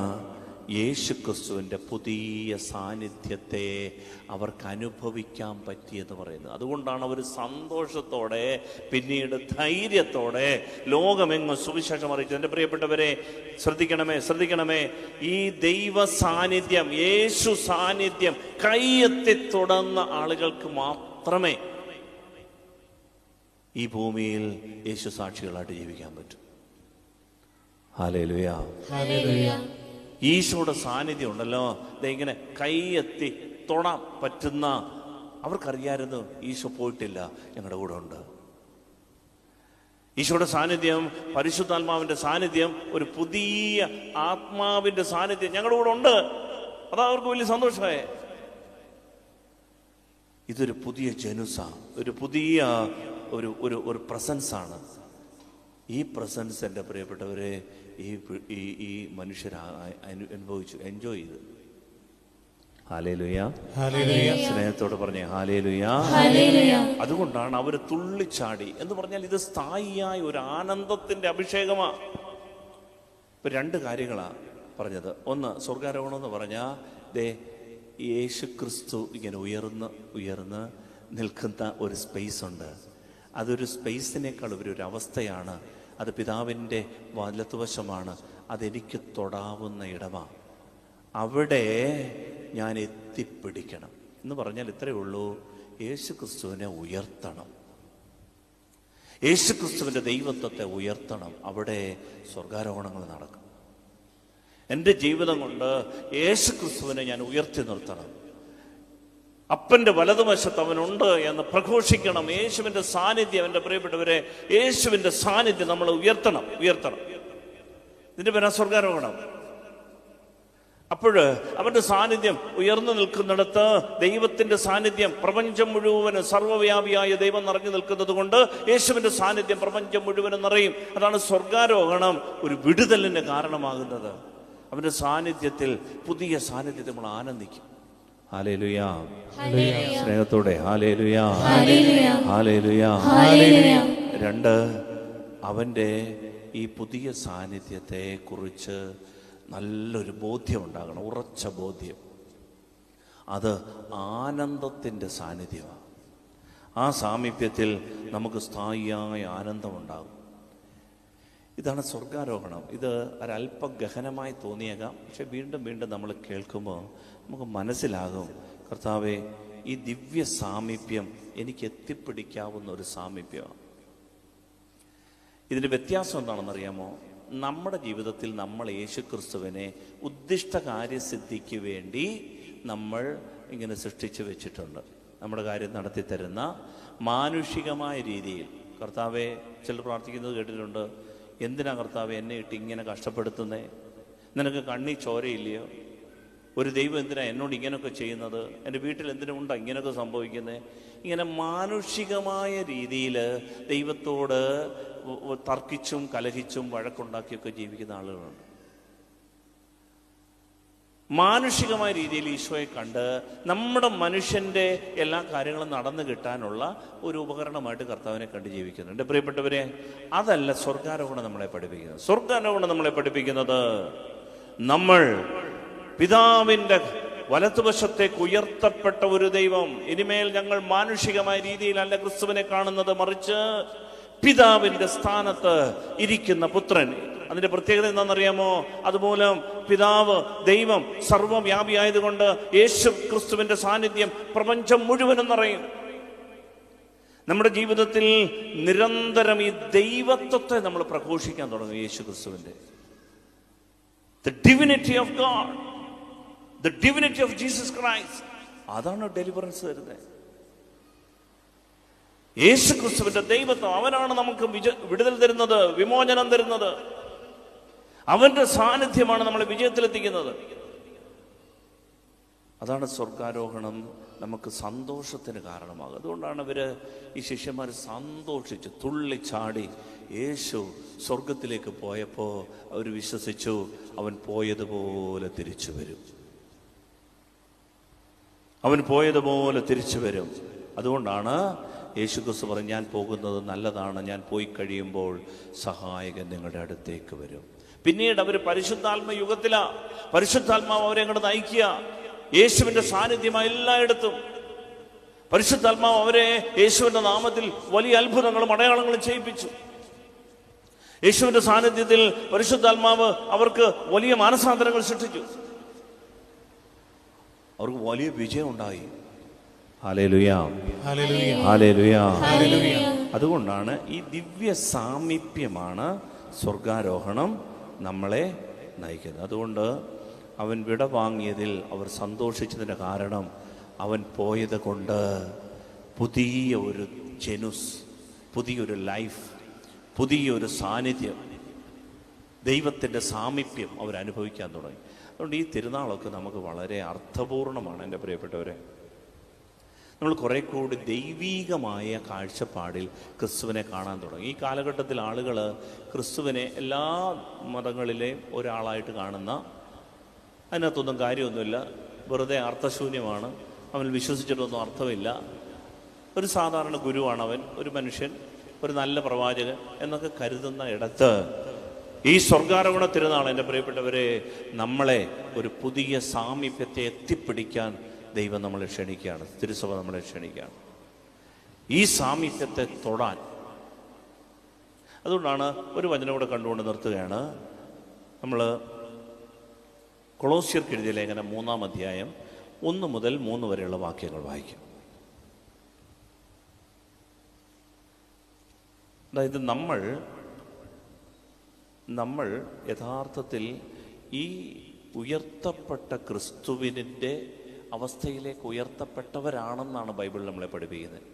യേശുക്രിസ്തുവിൻ്റെ പുതിയ സാന്നിധ്യത്തെ അവർക്ക് അനുഭവിക്കാൻ പറ്റിയെന്ന് പറയുന്നത്. അതുകൊണ്ടാണ് അവർ സന്തോഷത്തോടെ പിന്നീട് ധൈര്യത്തോടെ ലോകമെങ്ങും സുവിശേഷം അറിയിച്ചത്. എൻ്റെ പ്രിയപ്പെട്ടവരെ, ശ്രദ്ധിക്കണമേ. ഈ ദൈവ സാന്നിധ്യം, യേശു സാന്നിധ്യം കൈയെത്തി തുടർന്ന ആളുകൾക്ക് മാത്രമേ ഈ ഭൂമിയിൽ യേശു സാക്ഷികളായിട്ട് ജീവിക്കാൻ പറ്റും. Hallelujah, hallelujah. ഈശോയുടെ സാന്നിധ്യം ഉണ്ടല്ലോ, ഇങ്ങനെ കൈയെത്തി തൊടാൻ പറ്റുന്ന, അവർക്കറിയായിരുന്നു ഈശോ പോയിട്ടില്ല, ഞങ്ങളുടെ കൂടെ ഉണ്ട്. ഈശോയുടെ സാന്നിധ്യം, പരിശുദ്ധാത്മാവിന്റെ സാന്നിധ്യം, ഒരു പുതിയ ആത്മാവിന്റെ സാന്നിധ്യം ഞങ്ങളുടെ കൂടെ ഉണ്ട്. അതാ അവർക്ക് വലിയ സന്തോഷമായി. ഇതൊരു പുതിയ ജനുസ, ഒരു പുതിയ ഒരു പ്രസൻസാണ്. ഈ പ്രസൻസ് എൻ്റെ പ്രിയപ്പെട്ടവരെ ഈ മനുഷ്യർ എൻജോയ് ചെയ്ത്. ഹല്ലേലൂയ, സ്നേഹത്തോട് പറഞ്ഞേ ഹല്ലേലൂയ. അതുകൊണ്ടാണ് അവർ തുള്ളിച്ചാടി എന്ന് പറഞ്ഞാൽ ഇത് സ്ഥായിയായ ഒരു ആനന്ദത്തിന്റെ അഭിഷേകമാ. ഇപ്പൊ രണ്ട് കാര്യങ്ങളാ പറഞ്ഞത്. ഒന്ന്, സ്വർഗാരോഹണം എന്ന് പറഞ്ഞാൽ യേശുക്രിസ്തു ഇങ്ങനെ ഉയർന്ന് നിൽക്കുന്ന ഒരു സ്പേസ് ഉണ്ട്. അതൊരു സ്പേസിനേക്കാൾ ഒരു അവസ്ഥയാണ്. അത് പിതാവിൻ്റെ വലതുവശമാണ്. അതെനിക്ക് തൊടാവുന്ന ഇടമാണ്. അവിടെ ഞാൻ എത്തിപ്പിടിക്കണം എന്ന് പറഞ്ഞാൽ ഇത്രയേ ഉള്ളൂ. യേശുക്രിസ്തുവിനെ ഉയർത്തണം, യേശുക്രിസ്തുവിൻ്റെ ദൈവത്വത്തെ ഉയർത്തണം. അവിടെ സ്വർഗാരോഹണങ്ങൾ നടക്കും. എൻ്റെ ജീവിതം കൊണ്ട് യേശുക്രിസ്തുവിനെ ഞാൻ ഉയർത്തി നിർത്തണം. അപ്പൻ്റെ വലതുവശത്ത് അവനുണ്ട് എന്ന് പ്രഘോഷിക്കണം. യേശുവിൻ്റെ സാന്നിധ്യം, എൻ്റെ പ്രിയപ്പെട്ടവരെ, യേശുവിൻ്റെ സാന്നിധ്യം നമ്മൾ ഉയർത്തണം. ഇതിന്റെ പേരാ സ്വർഗാരോഹണം. അപ്പോൾ അവന്റെ സാന്നിധ്യം ഉയർന്നു നിൽക്കുന്നിടത്ത് ദൈവത്തിന്റെ സാന്നിധ്യം പ്രപഞ്ചം മുഴുവനും, സർവ്വവ്യാപിയായ ദൈവം നിറഞ്ഞു നിൽക്കുന്നത് കൊണ്ട് യേശുവിന്റെ സാന്നിധ്യം പ്രപഞ്ചം മുഴുവനും നിറയും. അതാണ് സ്വർഗാരോഹണം ഒരു വിടുതലിന് കാരണമാകുന്നത്. അവന്റെ സാന്നിധ്യത്തിൽ, പുതിയ സാന്നിധ്യത്തിൽ നമ്മൾ ആനന്ദിക്കും. ഹല്ലേലൂയ, സ്നേഹത്തോടെ ഹല്ലേലൂയ, ഹല്ലേലൂയ. രണ്ട്, അവന്റെ ഈ പുതിയ സാന്നിധ്യത്തെ കുറിച്ച് നല്ലൊരു ബോധ്യം ഉണ്ടാകണം, ഉറച്ച ബോധ്യം. അത് ആനന്ദത്തിൻ്റെ സാന്നിധ്യമാണ്. ആ സാമീപ്യത്തിൽ നമുക്ക് സ്ഥായിയായ ആനന്ദമുണ്ടാകും. ഇതാണ് സ്വർഗാരോഹണം. ഇത് ഒരല്പം ഗഹനമായി തോന്നിയേക്കാം, പക്ഷെ വീണ്ടും വീണ്ടും നമ്മൾ കേൾക്കുമ്പോൾ നമുക്ക് മനസ്സിലാകും, കർത്താവേ, ഈ ദിവ്യ സാമീപ്യം എനിക്ക് എത്തിപ്പിടിക്കാവുന്ന ഒരു സാമീപ്യമാണ്. ഇതിൻ്റെ വ്യത്യാസം എന്താണെന്നറിയാമോ? നമ്മുടെ ജീവിതത്തിൽ നമ്മൾ യേശുക്രിസ്തുവിനെ ഉദ്ദിഷ്ട കാര്യസിദ്ധിക്ക് വേണ്ടി നമ്മൾ ഇങ്ങനെ സൃഷ്ടിച്ചു വെച്ചിട്ടുണ്ട്. നമ്മുടെ കാര്യം നടത്തി തരുന്ന മാനുഷികമായ രീതിയിൽ. കർത്താവെ, ചിലർ പ്രാർത്ഥിക്കുന്നത് കേട്ടിട്ടുണ്ട്, എന്തിനാ കർത്താവെ എന്നെ ഇട്ട് ഇങ്ങനെ കഷ്ടപ്പെടുത്തുന്നേ? നിനക്ക് കണ്ണി ചോരയില്ലയോ? ഒരു ദൈവം എന്തിനാ എന്നോട് ഇങ്ങനെയൊക്കെ ചെയ്യുന്നത്? എൻ്റെ വീട്ടിൽ എന്തിനുണ്ടോ ഇങ്ങനെയൊക്കെ സംഭവിക്കുന്നത്? ഇങ്ങനെ മാനുഷികമായ രീതിയിൽ ദൈവത്തോട് തർക്കിച്ചും കലഹിച്ചും വഴക്കുണ്ടാക്കിയൊക്കെ ജീവിക്കുന്ന ആളുകളുണ്ട്. മാനുഷികമായ രീതിയിൽ ഈശോയെ കണ്ട് നമ്മുടെ മനുഷ്യൻ്റെ എല്ലാ കാര്യങ്ങളും നടന്നു കിട്ടാനുള്ള ഒരു ഉപകരണമായിട്ട് കർത്താവിനെ കണ്ട് ജീവിക്കുന്നുണ്ട്. പ്രിയപ്പെട്ടവരെ, അതല്ല സ്വർഗാരോഹണം നമ്മളെ പഠിപ്പിക്കുന്നത്. സ്വർഗാരോഹണം നമ്മളെ പഠിപ്പിക്കുന്നത് നമ്മൾ പിതാവിൻ്റെ വലതുവശത്തേക്ക് ഉയർത്തപ്പെട്ട ഒരു ദൈവം, ഇനിമേൽ ഞങ്ങൾ മാനുഷികമായ രീതിയിലല്ല ക്രിസ്തുവിനെ കാണുന്നത്, മറിച്ച് പിതാവിൻ്റെ സ്ഥാനത്ത് ഇരിക്കുന്ന പുത്രൻ. അതിന്റെ പ്രത്യേകത എന്താണെന്നറിയാമോ? അതുപോലെ പിതാവ് ദൈവം സർവ്വവ്യാപിയായതുകൊണ്ട് യേശു ക്രിസ്തുവിന്റെ സാന്നിധ്യം പ്രപഞ്ചം മുഴുവനും നിറയും. നമ്മുടെ ജീവിതത്തിൽ നിരന്തരം ഈ ദൈവത്വത്തെ നമ്മൾ പ്രഘോഷിക്കാൻ തുടങ്ങും. യേശു ക്രിസ്തുവിന്റെ the divinity of God, the divinity of Jesus Christ. അതാണ് ഡെലിവറൻസ് തരുന്നത്. യേശു ക്രിസ്തുവിന്റെ ദൈവത്വം, അവനാണ് നമുക്ക് വിടുതൽ തരുന്നത്, വിമോചനം തരുന്നത്. അവന്റെ സാന്നിധ്യമാണ് നമ്മളെ വിജയത്തിലെത്തിക്കുന്നത്. അതാണ് സ്വർഗാരോഹണം നമുക്ക് സന്തോഷത്തിന് കാരണമാകും. അതുകൊണ്ടാണ് ഈ ശിഷ്യന്മാർ സന്തോഷിച്ച് തുള്ളിച്ചാടി യേശു സ്വർഗത്തിലേക്ക് പോയപ്പോൾ അവർ വിശ്വസിച്ചു അവൻ പോയതുപോലെ തിരിച്ചു വരും. അവൻ പോയതുപോലെ തിരിച്ചു വരും. അതുകൊണ്ടാണ് യേശു ക്രിസ്തു പറഞ്ഞു, ഞാൻ പോകുന്നത് നല്ലതാണ്, ഞാൻ പോയി കഴിയുമ്പോൾ സഹായകൻ നിങ്ങളുടെ അടുത്തേക്ക് വരും. പിന്നീട് അവർ പരിശുദ്ധാത്മ യുഗത്തിലാണ്. പരിശുദ്ധാത്മാവ് അവരെ അങ്ങോട്ട് നയിക്കുക. യേശുവിന്റെ സാന്നിധ്യമായി എല്ലായിടത്തും പരിശുദ്ധാത്മാവ് അവരെ യേശുവിന്റെ നാമത്തിൽ വലിയ അത്ഭുതങ്ങളും അടയാളങ്ങളും ചെയ്യിപ്പിച്ചു. യേശുവിന്റെ സാന്നിധ്യത്തിൽ പരിശുദ്ധാത്മാവ് അവർക്ക് വലിയ മാനസാന്തരങ്ങൾ സൃഷ്ടിച്ചു. അവർക്ക് വലിയ വിജയം ഉണ്ടായി. ഹല്ലേലൂയ, ഹല്ലേലൂയ, ഹല്ലേലൂയ. അതുകൊണ്ടാണ് ഈ ദിവ്യ സാമീപ്യമാണ് സ്വർഗാരോഹണം നമ്മളെ നയിക്കുന്നത്. അതുകൊണ്ട് അവൻ വിട വാങ്ങിയതിൽ അവർ സന്തോഷിച്ചതിന് കാരണം അവൻ പോയത് കൊണ്ട് പുതിയ ഒരു ജനുസ്, പുതിയൊരു ലൈഫ്, പുതിയൊരു സാന്നിധ്യം, ദൈവത്തിൻ്റെ സാമീപ്യം അവരനുഭവിക്കാൻ തുടങ്ങി. അതുകൊണ്ട് ഈ തിരുനാളൊക്കെ നമുക്ക് വളരെ അർത്ഥപൂർണമാണ് എൻ്റെ പ്രിയപ്പെട്ടവരെ. നമ്മൾ കുറെ കൂടി ദൈവീകമായ കാഴ്ചപ്പാടിൽ ക്രിസ്തുവിനെ കാണാൻ തുടങ്ങി. ഈ കാലഘട്ടത്തിൽ ആളുകൾ ക്രിസ്തുവിനെ എല്ലാ മതങ്ങളിലെയും ഒരാളായിട്ട് കാണുന്ന, അതിനകത്തൊന്നും കാര്യമൊന്നുമില്ല, വെറുതെ അർത്ഥശൂന്യമാണ്, അവൻ വിശ്വസിച്ചിട്ടൊന്നും അർത്ഥമില്ല, ഒരു സാധാരണ ഗുരുവാണ് അവൻ, ഒരു മനുഷ്യൻ, ഒരു നല്ല പ്രവാചകൻ എന്നൊക്കെ കരുതുന്ന ഇടത്ത് ഈ സ്വർഗാരോഹണ തിരുനാൾ എൻ്റെ പ്രിയപ്പെട്ടവരെ നമ്മളെ ഒരു പുതിയ സാമീപ്യത്തെ എത്തിപ്പിടിക്കാൻ ദൈവം നമ്മളെ ക്ഷണിക്കുകയാണ്, തിരുസഭ നമ്മളെ ക്ഷണിക്കുകയാണ് ഈ സാമീപ്യത്തെ തൊടാൻ. അതുകൊണ്ടാണ് ഒരു വചനം കൂടെ കണ്ടുകൊണ്ട് നിർത്തുകയാണ്. നമ്മൾ കൊളോസ്യർക്ക് എഴുതിയ ലേഖനം 3-ാം അധ്യായം 1 മുതൽ 3 വരെയുള്ള വാക്യങ്ങൾ വായിക്കും. അതായത് നമ്മൾ യഥാർത്ഥത്തിൽ ഈ ഉയർത്തപ്പെട്ട ക്രിസ്തുവിൻ്റെ അവസ്ഥയിലേക്ക് ഉയർത്തപ്പെട്ടവരാണെന്നാണ് ബൈബിൾ നമ്മളെ പഠിപ്പിക്കുന്നത്.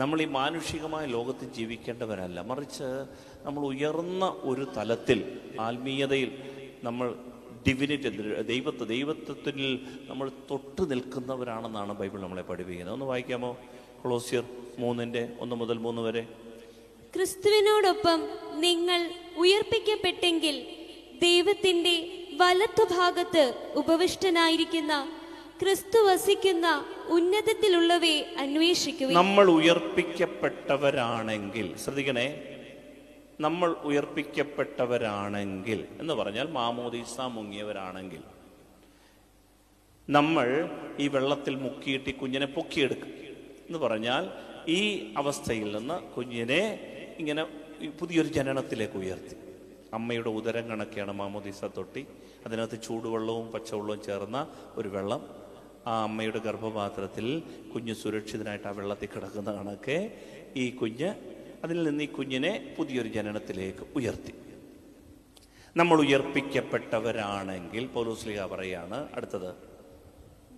നമ്മൾ ഈ മാനുഷികമായ ലോകത്തിൽ ജീവിക്കേണ്ടവരല്ല, മറിച്ച് നമ്മൾ ഉയർന്ന ഒരു തലത്തിൽ ആത്മീയതയിൽ നമ്മൾ ഡിവിനിറ്റി, ദൈവത്വത്തിൽ നമ്മൾ തൊട്ട് നിൽക്കുന്നവരാണെന്നാണ് ബൈബിൾ നമ്മളെ പഠിപ്പിക്കുന്നത്. ഒന്ന് വായിക്കാമോ? കൊളോസ്യർ 3:1 മുതൽ 3 വരെ. ക്രിസ്തുവിനോടൊപ്പം നിങ്ങൾ ഉയർപ്പിക്കപ്പെട്ടെങ്കിൽ ദൈവത്തിന്റെ വലത്തുഭാഗത്ത് ഉപവിഷ്ടനായിരിക്കുന്ന ക്രിസ്തു വസിക്കുന്ന ഉന്നതത്തിലുള്ളവയെ അന്വേഷിക്കുക. നമ്മൾ ഉയർപ്പിക്കപ്പെട്ടവരാണെങ്കിൽ, ശ്രദ്ധിക്കണേ, നമ്മൾ ഉയർപ്പിക്കപ്പെട്ടവരാണെങ്കിൽ എന്ന് പറഞ്ഞാൽ മാമോദീസ മുങ്ങിയവരാണെങ്കിൽ, നമ്മൾ ഈ വെള്ളത്തിൽ മുക്കിയിട്ട് ഈ കുഞ്ഞിനെ പൊക്കിയെടുക്കും എന്ന് പറഞ്ഞാൽ ഈ അവസ്ഥയിൽ നിന്ന് കുഞ്ഞിനെ ഇങ്ങനെ പുതിയൊരു ജനനത്തിലേക്ക് ഉയർത്തി. അമ്മയുടെ ഉദരം കണക്കെയാണ് മാമോദീസ തൊട്ടി. അതിനകത്ത് ചൂടുവെള്ളവും പച്ചവെള്ളവും ചേർന്ന ഒരു വെള്ളം. ആ അമ്മയുടെ ഗർഭപാത്രത്തിൽ കുഞ്ഞ് സുരക്ഷിതനായിട്ട് ആ വെള്ളത്തിൽ കിടക്കുന്ന കണക്കെ ഈ കുഞ്ഞ്, അതിൽ നിന്ന് ഈ കുഞ്ഞിനെ പുതിയൊരു ജനനത്തിലേക്ക് ഉയർത്തി. നമ്മൾ ഉയർപ്പിക്കപ്പെട്ടവരാണെങ്കിൽ പൗലോസ്ലീഹ പറയാണ് അടുത്തത്,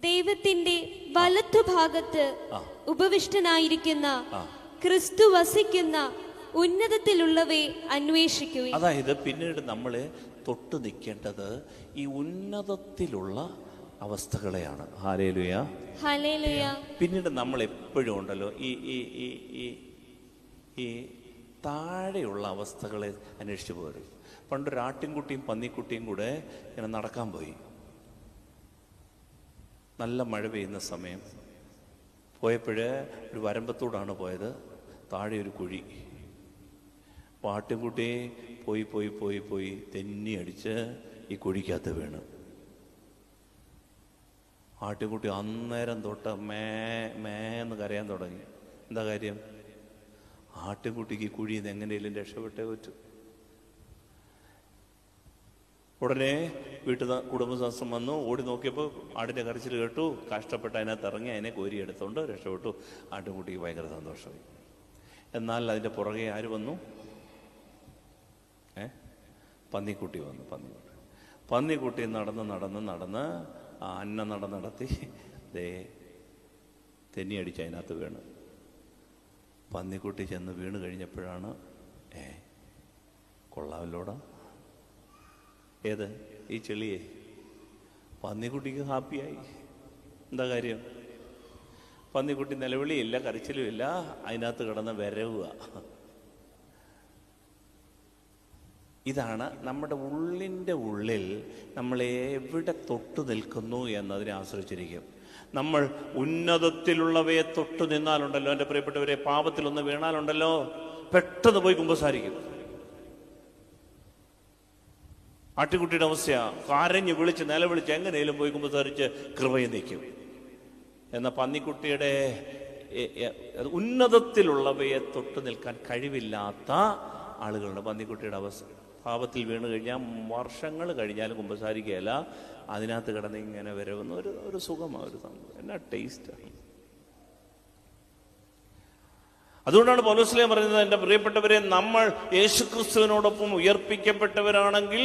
ദൈവത്തിന്റെ വലത്തുഭാഗത്ത് ഉപവിഷ്ടനായിരിക്കുന്ന ക്രിസ്തു വസിക്കുന്ന ഉന്നതത്തിലുള്ളവയെ അന്വേഷിക്കുക. അതായത് പിന്നീട് നമ്മൾ തൊട്ട് നിൽക്കേണ്ടത് ഈ ഉന്നതത്തിലുള്ള അവസ്ഥകളെയാണ്. Hallelujah, hallelujah. പിന്നീട് നമ്മൾ എപ്പോഴും ഉണ്ടല്ലോ ഈ ഈ ഈ ഈ ഈ താഴെയുള്ള അവസ്ഥകളെ അന്വേഷിച്ച് പോരും. പണ്ടൊരു ആട്ടിൻകുട്ടിയും പന്നിക്കുട്ടിയും കൂടെ ഇങ്ങനെ നടക്കാൻ പോയി. നല്ല മഴ പെയ്യുന്ന സമയം. പോയപ്പോഴ് ഒരു വരമ്പത്തൂടാണ് പോയത്. താഴെ ഒരു കുഴി. ആട്ടിൻകുട്ടി പോയി പോയി പോയി പോയി തെന്നി അടിച്ച് ഈ കുഴിക്കകത്ത് വീണ്. ആട്ടിൻകുട്ടി അന്നേരം തൊട്ട് എന്ന് കരയാൻ തുടങ്ങി. എന്താ കാര്യം? ആട്ടിൻകുട്ടിക്ക് ഈ കുഴിയിൽ നിന്ന് എങ്ങനെയും രക്ഷപ്പെട്ടേ പറ്റൂ. ഉടനെ വീട്ടിൽ കുടുംബസംസം വന്നു. ഓടി നോക്കിയപ്പോൾ ആടിൻ്റെ കരച്ചിൽ കേട്ടു. കഷ്ടപ്പെട്ട് അതിനകത്ത് ഇറങ്ങി അതിനെ കോരിയെടുത്തോണ്ട് രക്ഷപ്പെട്ടു. ആട്ടിൻകുട്ടിക്ക് ഭയങ്കര സന്തോഷമായി. എന്നാൽ അതിൻ്റെ പുറകെ ആര് വന്നു? പന്നിക്കുട്ടി വന്നു. പന്നിക്കുട്ടി നടന്ന് അന്ന നടത്തി തെന്നിയടിച്ച് അതിനകത്ത് വീണ്. പന്നിക്കുട്ടി ചെന്ന് വീണ് കഴിഞ്ഞപ്പോഴാണ് കൊള്ളാമല്ലോടാ. ഏത് ഈ ചെളിയെ? പന്നിക്കുട്ടിക്ക് ഹാപ്പിയായി. എന്താ കാര്യം? പന്നിക്കുട്ടി നിലവിളിയില്ല, കരച്ചിലുമില്ല, അതിനകത്ത് കിടന്ന് വരവുക. ഇതാണ് നമ്മുടെ ഉള്ളിൻ്റെ ഉള്ളിൽ നമ്മൾ എവിടെ തൊട്ടു നിൽക്കുന്നു എന്നതിനെ ആശ്രയിച്ചിരിക്കും. നമ്മൾ ഉന്നതത്തിലുള്ളവയെ തൊട്ടു നിന്നാലുണ്ടല്ലോ, എൻ്റെ പ്രിയപ്പെട്ടവരെ, പാപത്തിലൊന്ന് വീണാലുണ്ടല്ലോ പെട്ടെന്ന് പോയി കുമ്പസാരിക്കും. ആട്ടിക്കുട്ടിയുടെ അവസ്ഥയാ. കരഞ്ഞ് വിളിച്ച് നിലവിളിച്ച് എങ്ങനെയും പോയി കുമ്പസാരിച്ച് കൃപയെ നിൽക്കും. എന്നാൽ പന്നിക്കുട്ടിയുടെ ഉന്നതത്തിലുള്ളവയെ തൊട്ടു നിൽക്കാൻ കഴിവില്ലാത്ത ആളുകളുണ്ട്. പന്നിക്കുട്ടിയുടെ അവസ്ഥ പാപത്തിൽ വീണ് കഴിഞ്ഞാൽ വർഷങ്ങൾ കഴിഞ്ഞാലും കുമ്പസാരിക്കുകയല്ല, അതിനകത്ത് കിടന്ന് ഇങ്ങനെ വരവുന്ന ഒരു സുഖമാണ്, ഒരു സംഭവം. എന്നാ ടേസ്റ്റാണ്. അതുകൊണ്ടാണ് പൗലോസ് പറയുന്നത്, എൻ്റെ പ്രിയപ്പെട്ടവരെ, നമ്മൾ യേശുക്രിസ്തുവിനോടൊപ്പം ഉയർപ്പിക്കപ്പെട്ടവരാണെങ്കിൽ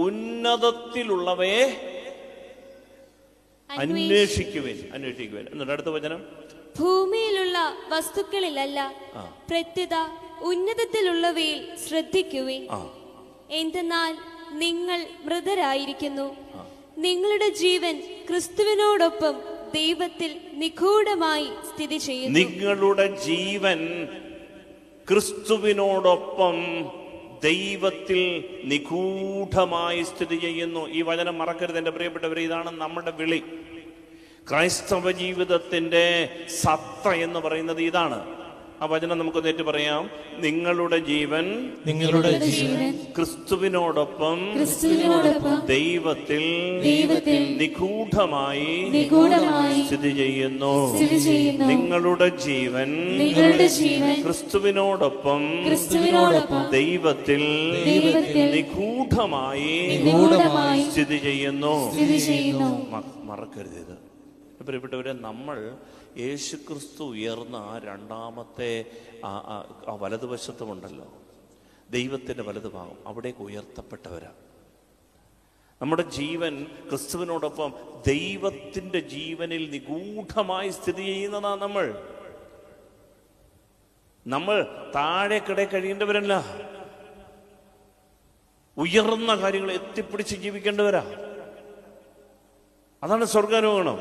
ഉന്നതത്തിലുള്ളവയെ അന്വേഷിക്കുവേൻ. എന്നിട്ട് അടുത്ത വചനം, ഭൂമിയിലുള്ള വസ്തുക്കളിലല്ല പ്രത്യുത ഉന്നതത്തിലുള്ളവയിൽ ശ്രദ്ധിക്കുവിൻ. എന്തെന്നാൽ നിങ്ങൾ മൃതരായിരിക്കുന്നു, നിങ്ങളുടെ ജീവൻ ക്രിസ്തുവിനോടൊപ്പം ദൈവത്തിൽ നിഗൂഢമായി സ്ഥിതി ചെയ്യുന്നു. നിങ്ങളുടെ ജീവൻ ക്രിസ്തുവിനോടൊപ്പം ദൈവത്തിൽ നിഗൂഢമായി സ്ഥിതി ചെയ്യുന്നു. ഈ വചനം മറക്കരുത് എൻ്റെ പ്രിയപ്പെട്ടവരെ. ഇതാണ് നമ്മുടെ വിളി. ക്രൈസ്തവ ജീവിതത്തിന്റെ സത്ത എന്ന് പറയുന്നത് ഇതാണ്. ആ വചനം നമുക്ക് നേരിട്ട് പറയാം. നിങ്ങളുടെ ജീവൻ ക്രിസ്തുവിനോടൊപ്പം ദൈവത്തിൽ നിഗൂഢമായി സ്ഥിതി ചെയ്യുന്നു. നിങ്ങളുടെ ജീവൻ ക്രിസ്തുവിനോടൊപ്പം ദൈവത്തിൽ നിഗൂഢമായി സ്ഥിതി ചെയ്യുന്നു. മറക്കരുത് ഇത്. പ്രിയപ്പെട്ടവരെ, നമ്മൾ യേശുക്രിസ്തു ഉയർന്ന ആ രണ്ടാമത്തെ ആ വലതുവശത്തുമുണ്ടല്ലോ, ദൈവത്തിൻ്റെ വലതുഭാഗം, അവിടേക്ക് ഉയർത്തപ്പെട്ടവരാണ്. നമ്മുടെ ജീവൻ ക്രിസ്തുവിനോടൊപ്പം ദൈവത്തിൻ്റെ ജീവനിൽ നിഗൂഢമായി സ്ഥിതി ചെയ്യുന്നതാണ്. നമ്മൾ താഴെ കഴിയേണ്ടവരല്ല, ഉയർന്ന കാര്യങ്ങൾ എത്തിപ്പിടിച്ച് ജീവിക്കേണ്ടവരാ. അതാണ് സ്വർഗാരോഹണം.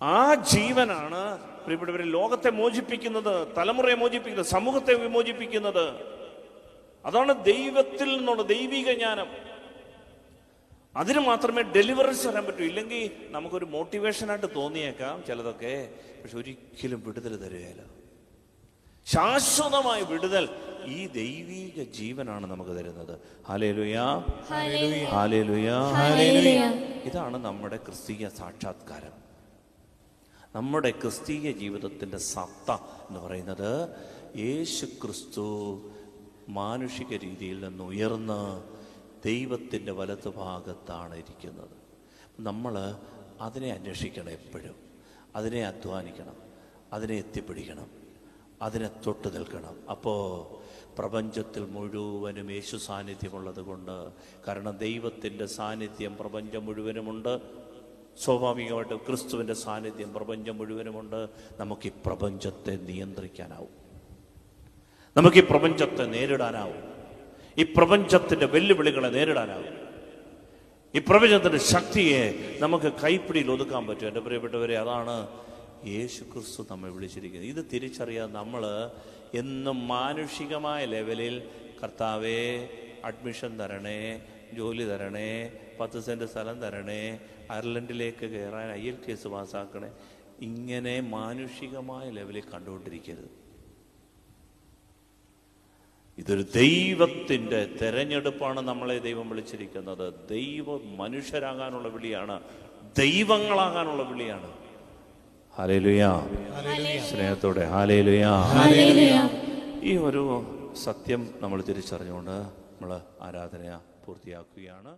ആ ജീവനാണ് പ്രിയപ്പെട്ടവരെ ലോകത്തെ മോചിപ്പിക്കുന്നത്, തലമുറയെ മോചിപ്പിക്കുന്നത്, സമൂഹത്തെ വിമോചിപ്പിക്കുന്നത്. അതാണ് ദൈവത്തിൽ നിന്നുള്ള ദൈവിക ജ്ഞാനം. അതിന് മാത്രമേ ഡെലിവറൻസ് വരാൻ പറ്റൂ. ഇല്ലെങ്കിൽ നമുക്കൊരു മോട്ടിവേഷനായിട്ട് തോന്നിയേക്കാം ചിലതൊക്കെ, പക്ഷെ ഒരിക്കലും വിടുതൽ തരുകയില്ല. ശാശ്വതമായ വിടുതൽ ഈ ദൈവിക ജീവനാണ് നമുക്ക് തരുന്നത്. ഹല്ലേലൂയാ, ഹല്ലേലൂയാ, ഹല്ലേലൂയാ. ഇതാണ് നമ്മുടെ ക്രിസ്തീയ സാക്ഷാത്കാരം. നമ്മുടെ ക്രിസ്തീയ ജീവിതത്തിൻ്റെ സത്ത എന്ന് പറയുന്നത് യേശു ക്രിസ്തു മാനുഷിക രീതിയിൽ നിന്ന് ഉയർന്ന് ദൈവത്തിൻ്റെ വലതുഭാഗത്താണ് ഇരിക്കുന്നത്. നമ്മൾ അതിനെ അന്വേഷിക്കണം, എപ്പോഴും അതിനെ അധ്വാനിക്കണം, അതിനെ എത്തിപ്പിടിക്കണം, അതിനെ തൊട്ട് നിൽക്കണം. അപ്പോൾ പ്രപഞ്ചത്തിൽ മുഴുവനും യേശു സാന്നിധ്യമുള്ളത് കൊണ്ട്, കാരണം ദൈവത്തിൻ്റെ സാന്നിധ്യം പ്രപഞ്ചം മുഴുവനുമുണ്ട്, സ്വാഭാവികമായിട്ടും ക്രിസ്തുവിൻ്റെ സാന്നിധ്യം പ്രപഞ്ചം മുഴുവനുമുണ്ട്. നമുക്ക് ഈ പ്രപഞ്ചത്തെ നിയന്ത്രിക്കാനാവും, നമുക്ക് ഈ പ്രപഞ്ചത്തെ നേരിടാനാവും, ഈ പ്രപഞ്ചത്തിൻ്റെ വെല്ലുവിളികളെ നേരിടാനാവും, ഈ പ്രപഞ്ചത്തിൻ്റെ ശക്തിയെ നമുക്ക് കൈപ്പിടിയിൽ ഒതുക്കാൻ പറ്റും. എൻ്റെ പ്രിയപ്പെട്ടവരെ, അതാണ് യേശു ക്രിസ്തു നമ്മെ വിളിച്ചിരിക്കുന്നത്. ഇത് തിരിച്ചറിയാൻ നമ്മൾ എന്നും മാനുഷികമായ ലെവലിൽ കർത്താവേ അഡ്മിഷൻ തരണേ, ജോലി തരണേ, 10 സെന്റ് സ്ഥലം തരണേ, അയർലൻഡിലേക്ക് കയറാൻ IELTS പാസ്സാക്കണേ. ഇങ്ങനെ മാനുഷികമായ ലെവലിൽ കണ്ടുകൊണ്ടിരിക്കരുത്. ഇതൊരു ദൈവത്തിൻ്റെ തെരഞ്ഞെടുപ്പാണ്. നമ്മളെ ദൈവം വിളിച്ചിരിക്കുന്നത് മനുഷ്യരാകാനുള്ള വിളിയാണ്, ദൈവങ്ങളാകാനുള്ള വിളിയാണ്. ഹല്ലേലൂയ. സ്നേഹത്തോടെ ഹല്ലേലൂയ. ഈ ഒരു സത്യം നമ്മൾ തിരിച്ചറിഞ്ഞുകൊണ്ട് നമ്മൾ ആരാധന പൂർത്തിയാക്കുകയാണ്.